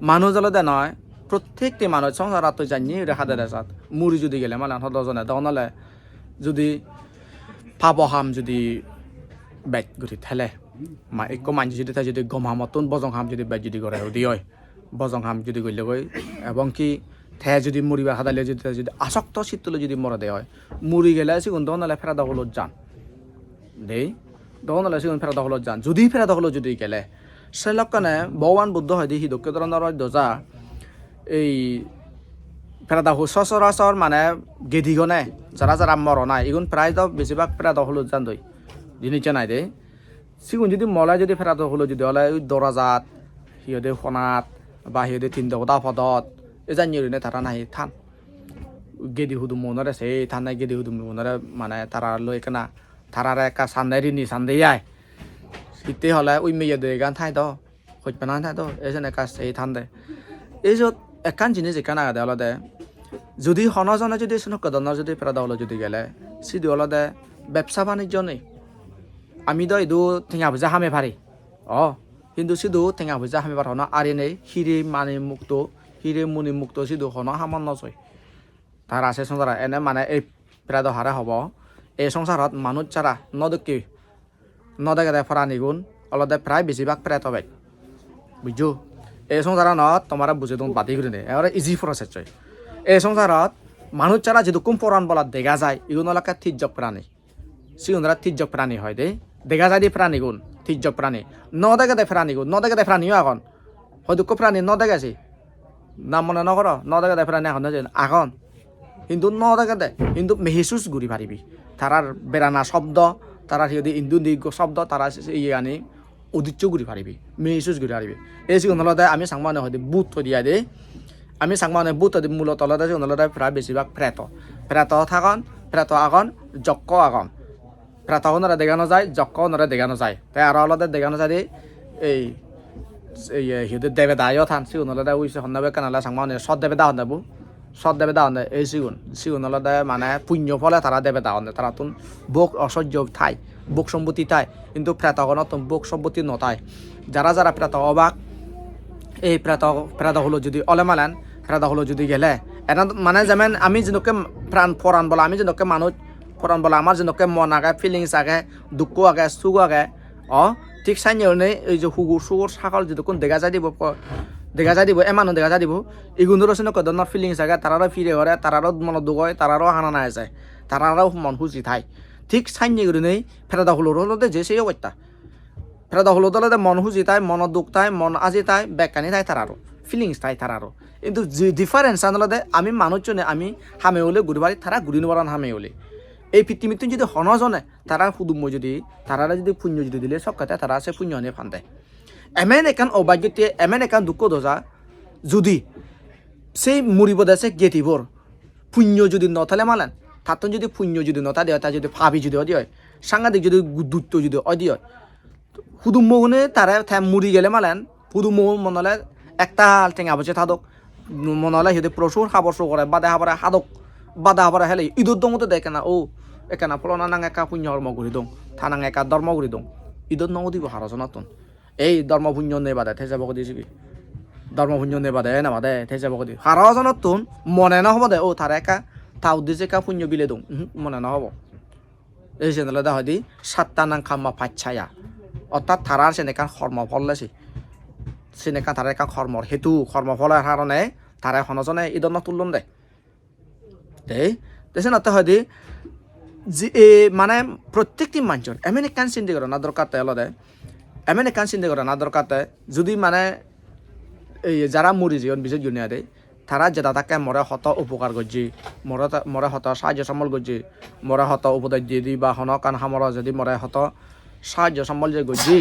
মানুষ আলাদা নয় প্রত্যেকটি মানুষ সংসার তো জানি রেখা দেয় সাত মুড়ি যদি গেলে মানে সদজনে দনলে যদি পাবহাম যদি বেট গুটি ঠেলে মা একো মানুষ যদি তাই যদি গমহামতন বজং হাম যদি বেট যদি করে দি হয় বজং হাম যদি গলে গই এবং কি থে যদি মুড়ি বা হাদালে যদি আসক্ত শীতলে যদি মরে দেয় হয় মুড়ি গেলে সেগুন দনলে ফেরা দখল যান দেই দনলে সেগুন ফেরা দখল যান যদি ফেরা দখল যদি গেলে সে লক্ষণে ভগবান বুদ্ধ হয় দেখি দক্ষ ধরনের দজা এই ফেরাদা সচরাচর মানে গেধিগনে যারা যারা মর নাই এগুন প্রায় তো বেশিরভাগ ফেরাদা হলো জান দই জিনিস নাই দে সিগুন যদি মলাই যদি ফেরাদা হলো যদি হলে ওই দরাজাত সিহঁতে ফনাত বা সিহঁতে তিনদা পদত এই জানিয়ে তারা নাই থান গেদি হুদুম মনরে সেই থান নাই গেদি হুদুম মনরে মানে তারা লই কেনা তারারে একা সান্দাই রিনি সান্দাই আয় শীতে হলে ওই মেয়ে দে গান থাই তো হইত পেনা থাই তো এই যে একা সেই থান দে এই যত একান জিনিস একান আগে আলাদা যদি হনজনে যদি কদনের যদি ফেরাদা হলো যদি গেলে সিদি আলাদা ব্যবসা বাণিজ্য নেই আমি তো ইদু ঠেঙা বুঝা হামে পারি কিন্তু সিধু ঠেঙা বুঝা হামে পার হন আরে নেই হিরে মানে মুক্ত হিরে মুনি মুক্ত সিধু হন হামান নচয় তার আছে সংসার এনে মানে এই ফেরাদা হারা হব এই সংসারত মানুষ ছাড়া নদকি নদেগে ফরানি গুণ আলাদা প্রায় বেশিরভাগ প্রেত হবে বুঝছো এই সংসারত তোমার বুঝে তুমি বাতি করে দে এবারে ইজি প্রসেস হয় এই সংসারত মানুষ ছাড়া যেরকম পরাণ বলা দেখা যায় এগুলো এলাকা তির্যক প্রাণী সিগুনরা তির্যক প্রাণী হয় দে দেখা যায় দি প্রাণী গুণ তির্যক প্রাণী নদেগে দে প্রাণী গুণ নদেগে দে প্রাণীও এখন হয়তো প্রাণী নদেগেছি নাম মনে নকর নদেগে দে প্রাণী এখন এখন কিন্তু নদেগে দে কিন্তু মেহেসুস ঘুরি পারিবি তারার বেড়ানা শব্দ তারা সিহঁতে ইন্দু দিগ শব্দ তারা ইয়ে আনি উদিচ্য ঘুরি পারিবি মেহেসুস ঘুরি পারিবি এই সিগুন হলতে আমি সাংমানে হয়তো বুট থৈ দিয়া দে আমি সাংমানে বুট মূলত হলতে সিগুন হলতে প্রায় বেশিরভাগ প্রেত থাকন প্রেত আগন যক্ক আগন প্রেত ওনারা দেখানো যায় যক্ক ওনারা দেখানো যায় তাই আর আলাদা দেখানো যায় এই সিহঁতে দেবেদায়ও থান সিগুন হলতে ওই সন্ধ্যাবে কানালা সাংমানে সৎ দেবেদা হন্দাবো সৎ দেবেদা হন্দে এই সিগুন হলতে মানে পুণ্য ফলে তারা দেবেদা হন্দে তারা তুন বোক অসহ্য ঠাই বোক সম্পত্তি তাই কিন্তু প্রেতগণত বোক সম্পত্তি নতায় যারা যারা প্রেত অবাক এই প্রেত হলো যদি অলেমালেন প্রেত হলো যদি গেলে এটা মানে যেমন আমি যেনকে প্রাণ পরাণ বলা আমি যেনকে মানুষ পরাণ বলা আমার যেনকে মন আগে ফিলিংস আগে দুঃখ আগে সুখ আগে ঠিক চাইনি এই যে সুগুর ছাগল যেরকম দেখা যায় দিব এমানো দেখা যায় দিব এগুলোর আছে কদনের ফিলিংস আগে তারারও ফিরে ঘরে তারারও মন দুখ হয় তারারও হানা নাই যায় তারারও মন খুশি থাই ঠিক চাইনি করে নেই ফেরাদা হলো হলতে যে সেই অবস্থা ফেরাদা হলো দলে মন খুশি তাই মন দুঃখ তাই মন আজি তাই বেকানি তাই তারারও ফিলিংস তাই তারারও কিন্তু ডিফারেন্স আনলতে আমি মানুষজনে আমি হামে হলে ঘুরি বাড়ি তারা ঘুরি নবারান হামে হলে এই পৃথিবীতে যদি হনজনে তারা সুদুম্য যদি তারা যদি পুণ্য যদি দিলে সবকাতে তারা আছে পুণ্য নিয়ে ফান্দে এমন একান অবাগ্যতে এমন একান দুঃখ দোজা যদি সেই মুড়িব দেশে গেতিবর পুণ্য যদি নথালে মালেন তাত যদি পুণ্য যদি নথা দেয় তা যদি ভাবি যদি অদি হয় সাংঘাতিক যদি দূরত্ব যদি অদি হয় হুদুম্মগুনে তারা মুড়ি গেলে মালেন হুদুম্ম মনলে একটা টেঙা বসে থাদক মনলে সিহঁতে প্রচুর খাবার শো করে বাদে খাবারে হাদক বাদা খাবারে হেলে ঈদর দমতো দেখে না একানা ফলনা নাং একা পুণ্য কর্ম করে দং থানাং একা ধর্ম করে দং ঈদত নং দিব হারজনাতন এই ধর্ম পুণ্য নে বাদে থে যাব দিছিবি ধর্ম পুণ্য নে বাদে না বাদে থে যাব দি হারজনাতন মনে না হব দে তারা একা তা উদ্দেশ্যে একা পুণ্য বিলে দং মনে না হব এই চেনেলে দা হয় দি সাতটা নাং খাম্মা পাচ্ছায়া অর্থাৎ তারার সেনেকা কর্মফল লেছি সেনেকা তারা একা কর্মর হেতু কর্মফলের কারণে তারা হনজনে ঈদত তুলন দে দেই দেশে না হয় দি মানে প্রত্যেকটি মানুষের এমন একান চিন্তা করে না দরকার তাই আলাদা এমন একান চিন্তা করে না দরকার তাই যদি মানে এই যারা মরি জীবন বিশেষ জুনিয়া দেয় তারা যেটা তাকে মরে হত উপকার করছি মরে হত সাহায্য সম্বল করছি মরে হত উপদেশ দিয়ে দি বা হন কান হামর যদি মরে হত সাহায্য সম্বল যে করছি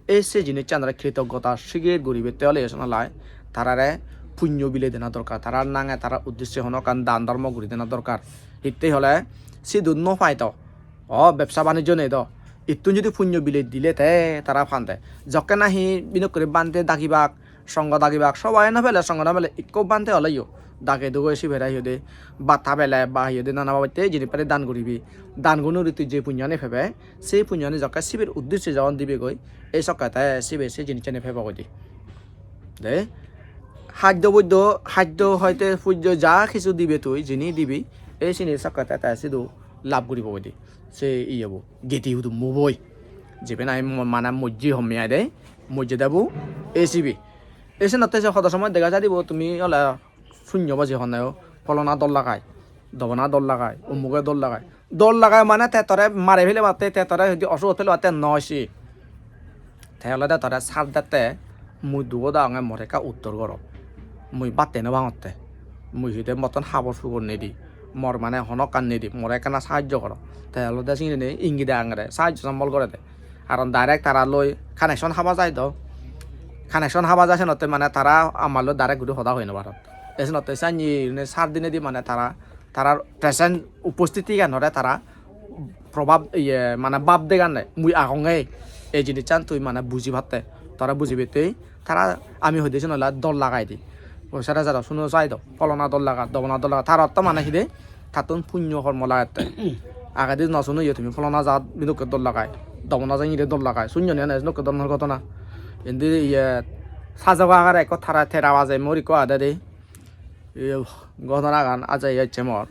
এই সে জিনিস চান্দ্রা কৃতজ্ঞতা শিগির গরিবে তেলে এসে লাই তারারে পুণ্য বিলে দেনা দরকার তারার নাঙে তারা উদ্দেশ্যে হন কান দান ধর্ম ঘুরি দেনা দরকার ইতে হলে সে দুধ পাইত ব্যবসা বাণিজ্য নেই তো ইটু যদি পুণ্য বিলে দিলে তে তারা ফান্দে যকে নাহি বিনিয়োগ করে বানতে দাগিবাক সঙ্গ দাগিবাক সবাই না ফেলে সঙ্গ না ফেলে ইকো বানতে হলেও দাগে দুগো এসে ভেড়া হিদে বাতা বেলে বা হিদে নানা বাবাইতে যিনি পারে দান করিবি দান গুণ রীতি যে পুণ্যনে ফেবে সেই পুণ্যনে যকে শিবের উদ্দেশ্যে যখন দিবে গই এই সকাতে শিবে সে জিনিস এনে ফেবা গই দি দে খাদ্য হয়তো সূৰ্য যা কিছু দিবে তুই যিনি দিবি এই চিনি চাকাতে তাই চিদু লাভ কৰিব দি সে ই হব গেটি হুদু মুবই যেবে নাই মানে মজ্জি হমিয়াই দে মজ্জি দেবো এসিবি এসে নতে সদস্য সময় দেখা যায় দিব তুমি ওলা শূন্য বাজি হনায়ও ফলনা দল লাগায় দবনা দল লাগায় অমুকে দল লাগায় মানে তেতরে মারে ফেলে মাতে তেতরে যদি অসুখ ফেলে মাতে নয়সি তাহলে তেতরে সার দাতে মুই দুবো দাঙে মরেকা উত্তর গর মুই বাতে না ভাঙতে মুই হিতে মতন হাবর সুগর নেদি মর মানে হনকান নেদি মরে কেনা সাহায্য কর তাহলে দে চিনি ইঙ্গিদে আঙরে সাহায্য সম্বল করে দে কারণ ডাইরেক্ট তারা লই কানেকশন হাবা যায় তো কানেকশন হাবা যাচ্ছে নতে মানে তারা আমার লো ডাইরেক্ট গুলো সদা হয় না ভারত এসে নতে চাই সার দিনে দি মানে তারার প্রেজেন্ট উপস্থিতি গানরে তারা প্রভাব ইয়ে মানে বাপ দে গানে মুই আগঙে এই জিনিস চান তুই মানে বুঝি ভাতে তারা বুঝিবি তুই তারা আমি হইতেছি নলা দল লাগাই দি পয়সাটা যারা শুনো চাই তো ফলনা দল লাগা দবনা দল লাগা তার অর্থ মানে হিদে তাতুন পুণ্য কর্ম লাগাতে আগে দিন নশুনো ইয়ে তুমি ফলনা জাত বিনুকে দল লাগায় দবনা যাই ইয়ে দল লাগায় শূন্য নিয়ে নেই নকে দল ঘটনা কিন্তু ইয়ে সাজাবা আগার এক থারা থেরা বাজে মরি কো আদে দে ঘটনা গান আজ যাচ্ছে মর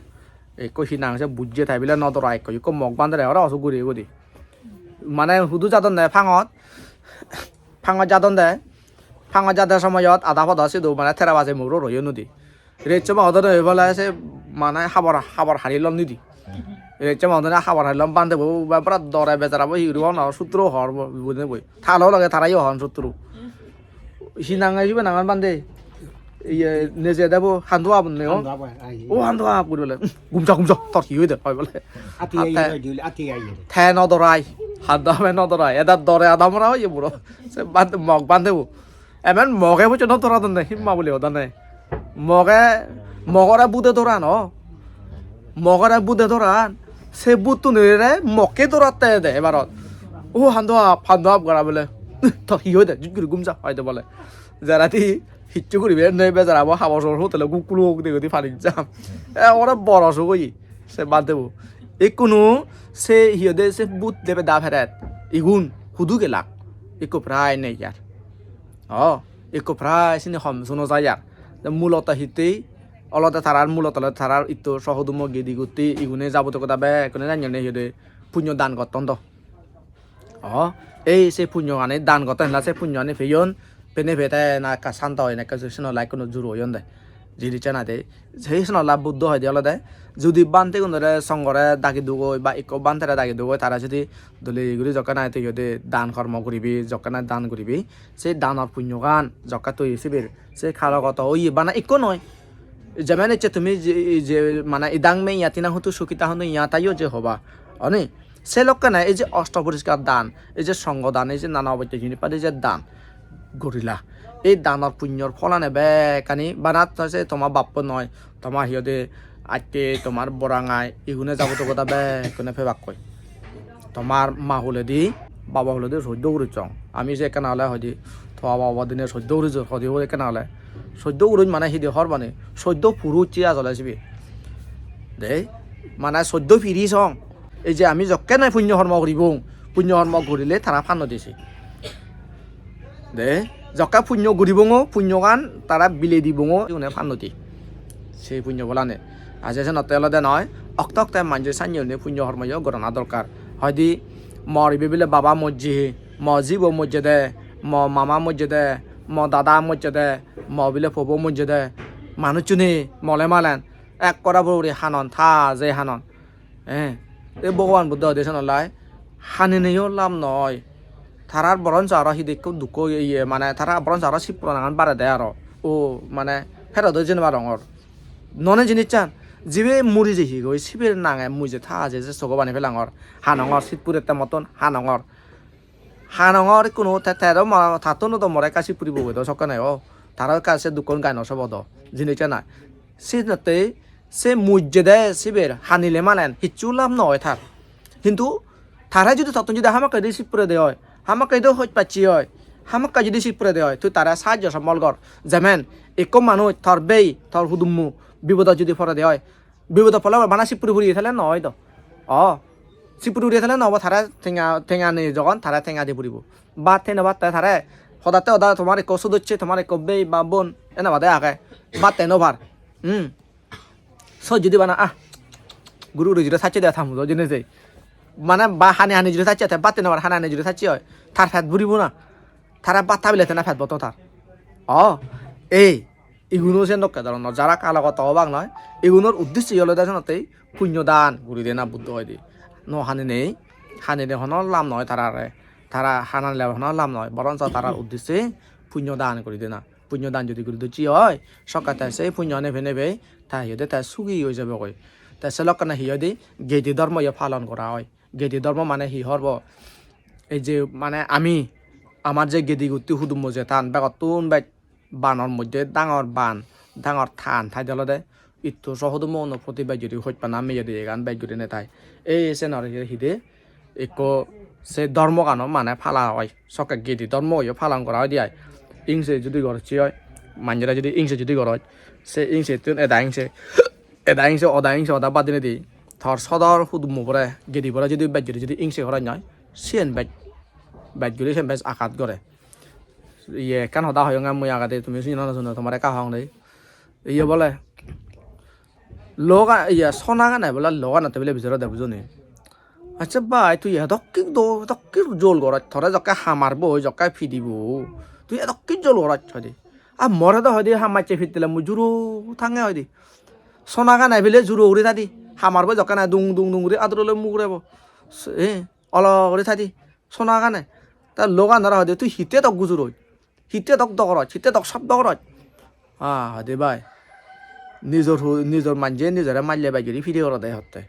এই কষি নাংসে বুঝে থাকবিলে নদর আইক কই কম মগ বান্ধে ওরা অসুখ ঘুরি ঘুরি মানে হুদু যাদন দেয় ফাঙত যাদন সময়ত আধা পদ আছে মানে থেরা বাজে মোৰো রয়ে নদী রেচ্ছে মাহদনে এবেলা আছে মানে খাবার হারিলাম নিদি রেচ্ছে মাহদনে খাবার হারিলাম বান্ধে বউ ব্যাপার দরে বেচারাবো হিরু হন সূত্র হর বুঝে বই থালাও লাগে তারাই হন সূত্র সি নাঙাইবে নাঙান বান্ধে ইয়ে নিজে দেবো হান্দুয়া বনে ও হান্দুয়া বলে গুমচা তোর কি হইতে হয় বলে থে নদরাই হান্দুয়া নদরাই এটা দরে আদা মরা হয়ে বুড়ো সে মগ বান্ধেবো এমন মগে বুঝছো নদরা দনে হিম্মা বলে ওদানে মগরে বুদে ধরান মগরে বুদে ধরান সে বুত নিরে মকে ধরাতে দে এবারত ও হান্দুয়া করা বলে তোর কি হইতে জুগুরি গুমচা হয়তো বলে যারাতি হিচ্ছু করিবে নই বেজারাবো হাবা সর হোটেলে কুকুলো দেখি ফানি যাম ওরা বড় অসুখ হই সে বাদ দেবো এই কোনো সে হিয়দে সে বুত দেবে দা ফেরাত ইগুন হুদু গেলাক একো প্রায় নেই ইয়ার একো প্রায় সিনে হম শুনো যায় ইয়ার মূলত হিতেই অলতে থারার মূলত থারার ইতো সহদুম গেদি গুটি ইগুনে যাবতো কথা বে কোনে জানি না হিয়দে পুণ্য দান করতন তো এই সে পুণ্য গানে দান করতেন না সে পুণ্য গানে ফেয়ন পেনে ভেতে না শান্ত হয় না কাছে লাই কোনো জোর হইন দেয় যদি চেনা দেয় সেই লাভ বুদ্ধ হয় দিয়ে দেয় যদি বানতে কোনো সঙ্গরে দাগি দুগৈ বা ইক বানতে দাগি দুগৈ তারা যদি দলি এগুলি জকা নাই তুই দান কর্ম করবি জকা নাই দান করবি সেই দানের পুণ্য গান জকা তুই শিবির সে খালগত ওই বানা ইকো নয় যেমন ইচ্ছে তুমি যে মানে ইদাং মে ইয়াতিনা হতো সুখিতা হতো ইয়াতাইও যে হবা অনে সে লোককে নাই এই যে অষ্টপরিষ্কার দান এই যে সঙ্গ দান এই যে নানা অবৈধ জিনিস পাতি যে দান গরিলা এই দানৰ পুণ্যৰ ফলানে বেকানি বানাত আছে তোমার বাপ্য নয় তোমার হিয়দে আইতে তোমার বরাঙাই ইগুনে যাবতো কথা বেকনে ফেবাক কয় তোমার মা হলে দি বাবা হলে দি সদ্য উড়ি চং আমি যে একেনা হলে হয়দি থোৱা বাবা দিনে সদ্য উড়ি সদিও একেনা হলে সদ্য উড়ি মানে সিদি হর মানে সদ্য ফুরু চিয়া জ্বলাইছিবি দেই মানে সদ্য ফিরি চং এই যে আমি জকে নাই পুণ্য কৰ্ম কৰিব পুণ্য কৰ্ম কৰিলে তারা ফান দিছে দে জকা পুণ্য ঘুরিবঙো পুণ্য গান তারা বিলে দিবঙো ইউনে ফান্নতি সেই পুণ্য বলানে আজ এসে নতে আলাদা নয় অক্ত মানুষ সানিয়ে পুণ্য কর্ময় গণনা দরকার হয়দি মরিবে বিলে বাবা মজ্জি ম জীব মজ্জে দে ম মামা মজ্জে দে ম দাদা মজ্জে দে ম বিলে ফব মজ্জে দে মানুষ চুনি মলে মালেন এক করা বড়ি হানন থা যে হানন এই ভগবান বুদ্ধ দেশ নলাই হানিনেও লাভ নয় তারার বরঞ্চ আরো হিদিক দুঃখ ইয়ে মানে তারা বরঞ্চ আরো শিব পুরাণ বাড়ে দেয় আরো ও মানে ফেরত যেনবা রঙর ননে জিনিস চান জিবে মুড়ি যে হিগো শিবের নাঙে মুই যে থা যে চগবানি ফেলাঙর হানঙর শীতপুরের মতন হানঙর কোনো তেরো থাতো তো মরে কাশি পুরি বই তো সকানে তারা কাছে দুকন গায় নসব জিনিস না সিনতে সে মুজে দেয় শিবের হানিলে মানেন হিচ্ছু লাভ নয় থার কিন্তু তারাই যদি তখন যদি হামাকে দিয়ে শিবপুরে দেয় হয় হামাকে দিয়েও হইত পাচ্ছি হয় হামাকে যদি শিবপুরে দেয় হয় তুই তারা সাহায্য সম্বল কর যেমন এক মানুষ থর বেই থর হুদুম্মু বিপদ যদি ফরে দেয় হয় বিপদ ফলে বানা শিবপুরে ঘুরিয়ে থাকলে নয় তো শিবপুরে ঘুরিয়ে থাকলে নহব তারা ঠেঙা নেই যখন তারা ঠেঙা দিয়ে ফুরিব বা ঠেনে বা তারা সদাতে সদা তোমার এক সদস্য তোমার এক বেই বা বোন এনে বাদে আগে বা তেন ওভার যদি বানা গুরু রুজিরে থাকছে দেয়া থামু জিনিস দেই মানে বা হানি হানি যদি থাকছে বা তেন হানি হানি যদি থাকছে হয় তার ফ্যাট বুড়িব না তারা বাত্তা বিলে না ফ্যাট বতো তার এই ইগুনো সে নকে ধরনের যারা কালাগত অবাক নয় এগুলোর উদ্দেশ্য হলো দেখতে পুণ্যদান ঘুরি দে না বুদ্ধ হয় দি ন হানি নেই হন লাভ নয় তারা হানালে হন লাভ নয় বরঞ্চ তারা উদ্দেশ্যে পুণ্যদান করি দে না পুণ্যদান যদি করি দিচ্ছি হয় সকালে সেই পুণ্য নেভে নেবে তাই হিয়ে তাই সুগি হয়ে যাবে কই তাই সে লক্ষণে হিয়ে দি গেদি ধর্ম ইয়ে পালন করা হয় গেদি ধর্ম মানে হি হরব এই যে মানে আমার যে গেদি গুটি হুদুম যে টান বেগতুন বেগ বানৰ মধ্যে ডাঙৰ থান ঠাই দিলে দে ইটো সহদু মন প্রতিবাদ যদি হইত নামে যদি গান বাইক যদি নেতাই এই চেনৰ হিদে একো সে ধর্ম গান মানে ফালা হয় সকে গেদি ধর্ম হয়ে ফালন করা হয় দিয়াই ইংসে যদি গড়ছি হয় মানুষরা যদি ইংসে যদি গড় সে ইংসে এদা ইংসে অদা বাদ দিনে দি ধর সদর হুদুম পরে গেদি পরে যদি বাইক যদি ইংসে করাই নয় সেন বাইক যদি সেন বাইক আঘাত করে ইয়ে কেন হদা হয় মই আগাতে তুমি শুনো তোমার একা হং দেই ইয়ে বলে লগা ইয়া সোনা গানাই বলে লগা নাতে বলে ভিতরে দেব জনে আচ্ছা ভাই তুই এতকি জোল গড়াত থরে জকে হামারবো জকে ফিদিব তুই এতকি জোল গড়াত হয় দি আর মরে তো হয় দি হামাইছে ফিরতিলে মুই জুরু থাঙে হয় দি সোনা গানাই বলে জুরু উড়ি থাদি হামারবো জকে না দুং উড়ি আদরলে মুখ রেব অল উড়ি থাদি সোনা গানে তা লগা নরা হয় দি তুই হিতে তক গুজুর হিতে তক দগরত হিতে তক সব দগরত দে ভাই নিজর মানজে নিজরে মারলে বাইগিরি ফিরে করা দেয় হতে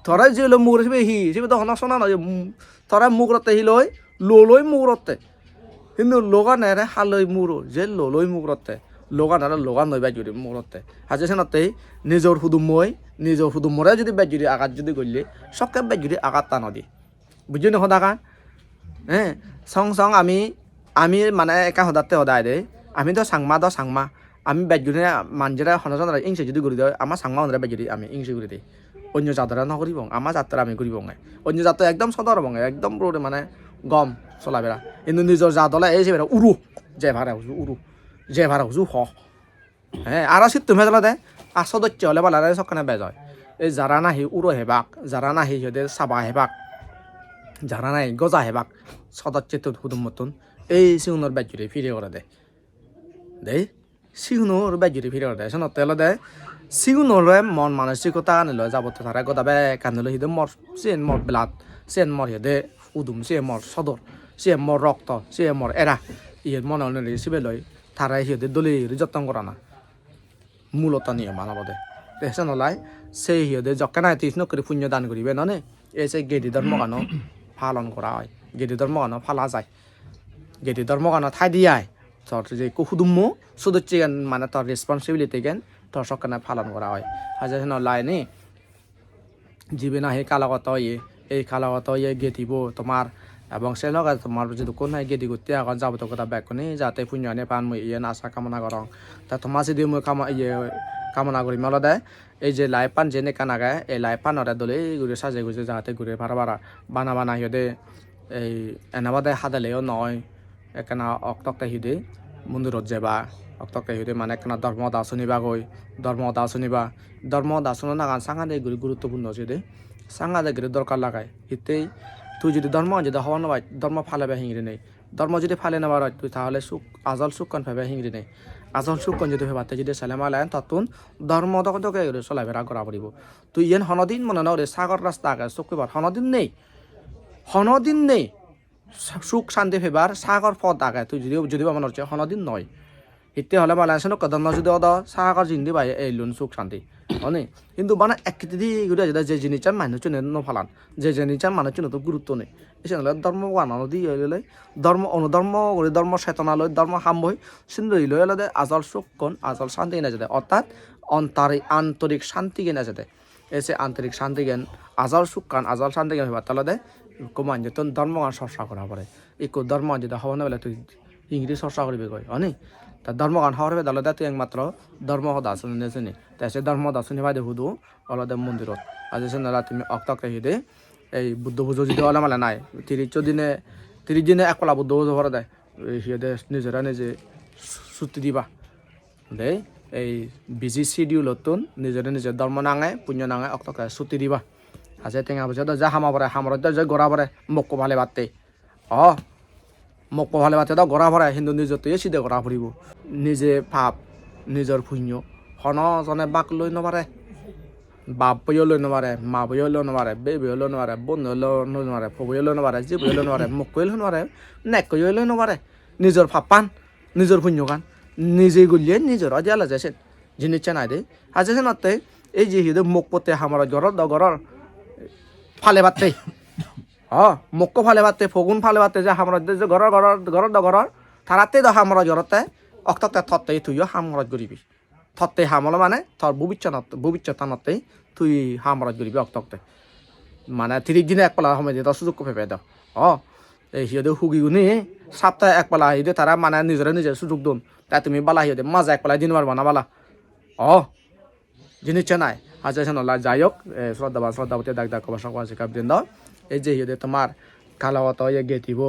থরা যে মুখ রেবে সে তো হনা শোনা নয় থরা মুখ রতে লই মুখ রতে কিন্তু লগা নেরে হালই মুড়ো যে লই মুখ রতে লগা নয় বাইগিরি মুখ রতে হাজে সেনতেই নিজর হুদুমরে যদি বাইগিরি আঘাত যদি করলে সবকে বাইগিরি আঘাত টান দি বুঝলি না সদা কান সং আমি মানে একা সদাতে সদায় দে আমি তো সাংমা আমি বাইকজনে মানজেরা হনজন ইংসে যদি ঘুরি দেয় আমার সাংমা হনরা বাইক যদি আমি ইংসে ঘুরি দিই অন্য যাত্রা নকরিব আমার যাত্রা আমি ঘুরিব অন্য যাত্রা একদম সদর বঙে একদম রোডে মানে গম চলাবেড়া কিন্তু নিজের যা দলে এই যে উড়ু যে ভাড়া হুজু আর শীত তুমি দলে দে আর সদস্য হলে বলা সবখানে বেজ হয় এই যারা নাহি উড়ো হেবাক যারা নাহি সিহঁতে চাবা হেবাক যারা নাই গজা হেবাক সদস্য হুদুম মতন এই সিউনের বাইক যদি ফিরে করে দেই সিগুনোর বাইজুরি ফিরে দেয় শোনো তেল দেয় সিগুনোরে মন মানসিকতা আনিল যাবতে তারা গদাবে কানিল হিদে মর সেন মর বিলাত সেন মর হিদে উদুম সে মর সদর সে মর রক্ত সে মর এরা ইয়ে মনে অনেক সিবে লই তারাই হিদে দলি যত্ন করা না মূলত নিয়ে মানবদে দেখছে নলাই সেই হিদে যকে নাই তিস নকরি পুণ্য দান করিবে ননে এই সে গেদি ধর্ম গান পালন করা হয় গেদি ধর্ম গান ফালা যায় গেদি ধর্ম গান ঠাই দিয়ায় তোর যে কুহুদুম্ম সদস্য মানে তোর রেসপন্সিবিলিটি গেন তোর সকানে পালন করা হয় হাজার লাইনে জীবে না হে কালাগত ইয়ে এই কালাগত ইয়ে গেতিব তোমার এবং সে লগে তোমার যদি কোন গেদি করতে এখন যাব তো কথা ব্যাক নি যাতে পুণ্যনে পান মই ইয়ে আশা কামনা করং তা তোমার যদি মই কামনা করি মেলা দেয় এই যে লাই পান যেনে কানাগায় এই লাই পানরে দলে ঘুরে সাজে গুজে যাতে ঘুরে ভাড়া বানা হিদে এই এনাবাদে হাদালেও নয় একখানা অক্তকটা হিদে মন্দিরত যাবা অক্তকটা হিদে মানে একখানা ধর্ম দাসনিবা গই ধর্ম দাসন নাগান সাংঘাতে গুরুত্বপূর্ণ আছে দে সাংঘাতে গেলে দরকার লাগায় হিতেই তুই যদি ধর্ম যদি হওয়া নয় ধর্ম ফালাবে হিংড়ি নেই ধর্ম যদি ফালে নেবার হয় তুই তাহলে আজল সুখকন ভাবে হিংড়ি নেই আজল সুখকন যদি ভাবতে যদি সালেমা লাইন ততুন ধর্ম দকে চলাফেরা করা পড়ব তুই ইয়েন হনদিন মনে নরে সাগর রাস্তা আগে চকুবার হনদিন নেই সুখ শান্তি ফেবার সাগর পথ আগে তুই যদি মনে হচ্ছে হনদিন নয় হিতে হলে মালায়সন কদম যদি অদ সাগর জিন্দি বাই এই লুন সুখ শান্তি হনে কিন্তু মানে একটি ঘুরে যে জিনিসটার মানুষ নফালান যে জিনিসটার মানুষের তো গুরুত্ব নেই এসে ধর্ম বানানো দিয়ে ধর্ম অনুধর্ম করে ধর্ম চেতনালয় ধর্ম সাম্বই সিন্ধুই লই এলে আজল সুখকন আজল শান্তি কিনা যেতে অর্থাৎ আন্তরিক শান্তি কিনা যেতে এসে আন্তরিক শান্তি জ্ঞান আজল সুখকান আজল শান্তি জ্ঞান হবার তাহলে কমান যে তোর ধর্মগান চর্চা করা পড়ে একো ধর্ম যদি হওয়া না বলে তুই ইংরেজি চর্চা করবি কয় হয়নি তা ধর্মগান হওয়ার তাহলে তুই একমাত্র ধর্ম দাসনী নেচেনি তাই সে ধর্ম দাসনী ভাই দেখুদু অলদে মন্দিৰত আজি নালা তুমি অক্তকে হিদে এই বুদ্ধ পুজো যদি হলে মানে নাই 30 দিনে 1 কলা বুদ্ধ পুজো করে দেয় সিহঁতে নিজৰা নিজে ছুটি দিবা দেই এই বিজি শিডিউলতোন নিজৰে নিজে ধৰ্ম নাঙে পুণ্য নাঙে অক্তকে ছুটি দিবা আছে টেঙা পইচা যা হামা পৰে হামৰত যা গৰা পৰে মোক ভালে বাতে মোক ভালে বাতে তো গৰা পৰে হিন্দু নিজতে চিধে গৰা ফুৰিব নিজে ভাব নিজৰ পুণ্য হনজনে বাক লৈ নবাৰে বাপ বইও লৈ নোৱাৰে মা বইও লৈ নোৱাৰে বে বইও লৈ নোৱাৰে বন্ধু লৈ নোৱাৰে ফবইও লৈ নোৱাৰে যি বইও লৈ নোৱাৰে মোক কৈও লৈ নোৱাৰে নেক কৈও লৈ নোৱাৰে নিজৰ ভাপান নিজৰ পুণ্যকান নিজে গলিয়ে নিজৰ অজিয়ালা যাইছে জিনিস নাই দে আছে নাতে এই যে হিদে মোক পতে হামার ঘৰৰ ফালে বাতে মোক ফালে বাতে ফগুন ফালে বাতে যে হামার যে ঘৰৰ থারাতে দ হামার ঘরতে অক্ততে থতে তুইও হামরত গরিবি থতে হামল মানে থর ভবিষ্যতানতে তুই হামরত গরিবি অক্ততে মানে 30 দিনে এক পালা সময় দিয়ে সুযোগ ফেপে দাও এই সিহঁতে হুগিগুনি সপ্তাহে এক পালা হিদে তারা মানে নিজরে নিজে সুযোগ দোন তাই তুমি বালা হিদে মাজা এক পালা দিন পারবা না বালা জিনিস নাই আচ্ছা শোনা যাই হোক শ্রদ্ধাবতী ডাক কবার সকল শিকাব দিন দাও এই যে হিদে তোমার খালাওয়াত গেতিব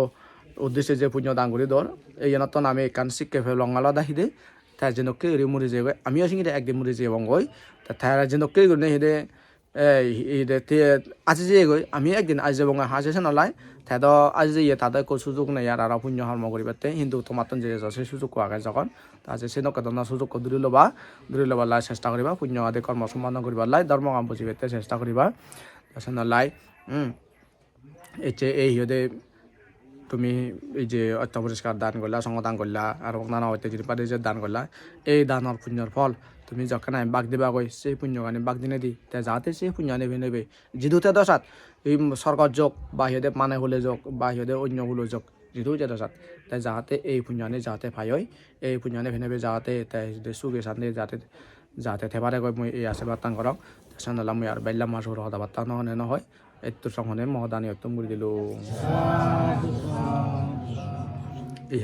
উদ্দেশ্যে যে পুণ্য দান করে দর এই জন্য আমি কান শিক্ষে ফেল লঙ্গালা দাহিদে তার জন্য কে মুড়ি যাবে আমিও সঙ্গে একদিন মুড়ি যাই বঙ্গই তার জন্য কে গুলো হিদে আজি যে গই আমি একদিন আজ যে বঙ্গা হাসে নলাই তাই আজ যে তাদের সুযোগ নেই আর পুণ্য কর্ম করিবাতে হিন্দু তোমার যে সেই সুযোগ আগে যখন তা সে নকেদনা সুযোগ দূরে লবা লাই চেষ্টা করিবা পুণ্য আদি কর্ম সম্পাদন করিবার লাই ধর্ম কাম বুঝিবাতে চেষ্টা করিবা লাই এই হিদে তুমি এই যে অত্যপরিষ্কার দান করলা সংগদান করলা আর নানা ঐতিহ্য পারে যে দান করলা এই দানের পুণ্যর ফল তুমি যখন আমি বাঘ দিবা কই সেই পুণ্যখানি বাঘ দিনে দি তে যাতে সেই পুণ্য নেবে যিদুতে দশাত এই স্বর্গত যোগ বা সিহঁতে মানে হলে যোগ বা সিহঁতে অন্য হলে যোগ যিদুতে দশাত তাই যাতে এই পুণ্যখানি যাতে পাই এই পুণ্যখানি ভেনেবে যাতে তাই সুখে শান্তি যাতে থেবারে কই মই এই আশীর্বাদ তাং করক তাছাড়া মই আর বাইলা মাসুর কথা বার্তা নহয় এইটো সংহনে মহদানি উত্তম করে দিল